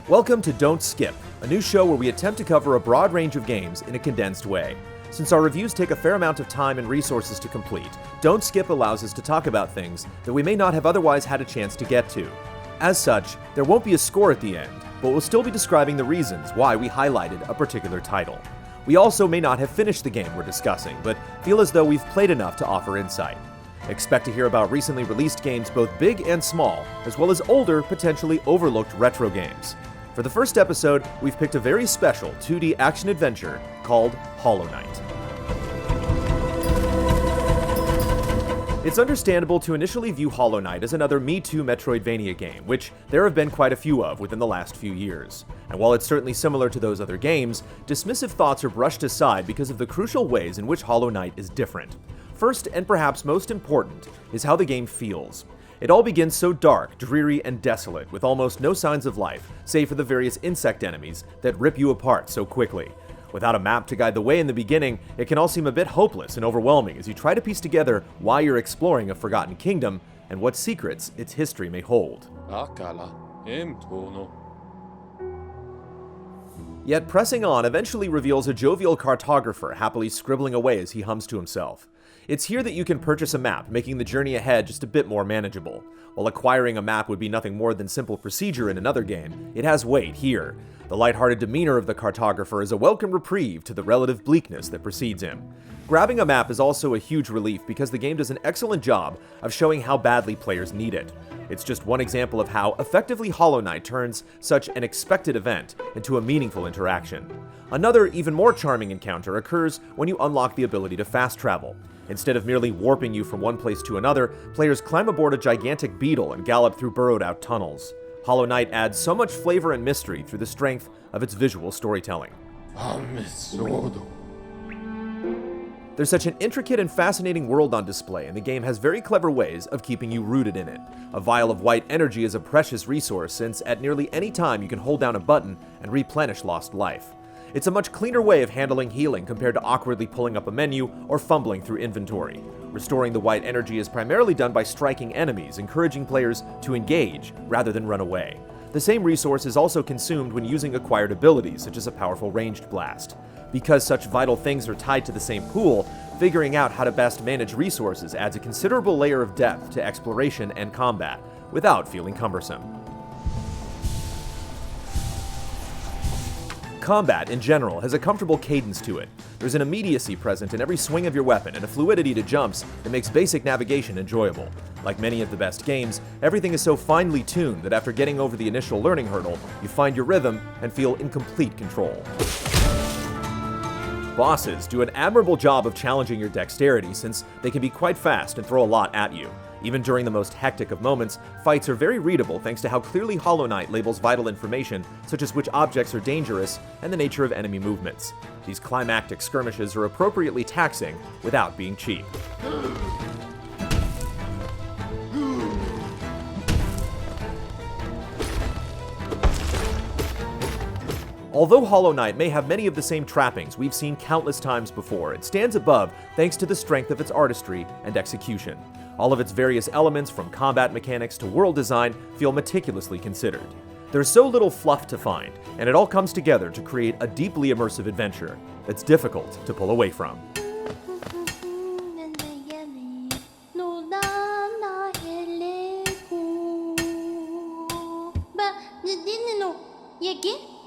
Welcome to Don't Skip, a new show where we attempt to cover a broad range of games in a condensed way. Since our reviews take a fair amount of time and resources to complete, Don't Skip allows us to talk about things that we may not have otherwise had a chance to get to. As such, there won't be a score at the end, but we'll still be describing the reasons why we highlighted a particular title. We also may not have finished the game we're discussing, but feel as though we've played enough to offer insight. Expect to hear about recently released games both big and small, as well as older, potentially overlooked retro games. For the first episode, we've picked a very special 2D action-adventure called Hollow Knight. It's understandable to initially view Hollow Knight as another Me Too Metroidvania game, which there have been quite a few of within the last few years. And while it's certainly similar to those other games, dismissive thoughts are brushed aside because of the crucial ways in which Hollow Knight is different. First, and perhaps most important, is how the game feels. It all begins so dark, dreary, and desolate, with almost no signs of life, save for the various insect enemies that rip you apart so quickly. Without a map to guide the way in the beginning, it can all seem a bit hopeless and overwhelming as you try to piece together why you're exploring a forgotten kingdom and what secrets its history may hold. Yet pressing on eventually reveals a jovial cartographer happily scribbling away as he hums to himself. It's here that you can purchase a map, making the journey ahead just a bit more manageable. While acquiring a map would be nothing more than simple procedure in another game, it has weight here. The lighthearted demeanor of the cartographer is a welcome reprieve to the relative bleakness that precedes him. Grabbing a map is also a huge relief because the game does an excellent job of showing how badly players need it. It's just one example of how effectively Hollow Knight turns such an expected event into a meaningful interaction. Another, even more charming encounter occurs when you unlock the ability to fast travel. Instead of merely warping you from one place to another, players climb aboard a gigantic beetle and gallop through burrowed-out tunnels. Hollow Knight adds so much flavor and mystery through the strength of its visual storytelling. There's such an intricate and fascinating world on display, and the game has very clever ways of keeping you rooted in it. A vial of white energy is a precious resource, since at nearly any time you can hold down a button and replenish lost life. It's a much cleaner way of handling healing compared to awkwardly pulling up a menu or fumbling through inventory. Restoring the white energy is primarily done by striking enemies, encouraging players to engage rather than run away. The same resource is also consumed when using acquired abilities, such as a powerful ranged blast. Because such vital things are tied to the same pool, figuring out how to best manage resources adds a considerable layer of depth to exploration and combat, without feeling cumbersome. Combat, in general, has a comfortable cadence to it. There's an immediacy present in every swing of your weapon and a fluidity to jumps that makes basic navigation enjoyable. Like many of the best games, everything is so finely tuned that after getting over the initial learning hurdle, you find your rhythm and feel in complete control. Bosses do an admirable job of challenging your dexterity since they can be quite fast and throw a lot at you. Even during the most hectic of moments, fights are very readable thanks to how clearly Hollow Knight labels vital information, such as which objects are dangerous and the nature of enemy movements. These climactic skirmishes are appropriately taxing without being cheap. Although Hollow Knight may have many of the same trappings we've seen countless times before, it stands above thanks to the strength of its artistry and execution. All of its various elements, from combat mechanics to world design, feel meticulously considered. There's so little fluff to find, and it all comes together to create a deeply immersive adventure that's difficult to pull away from. 얘기?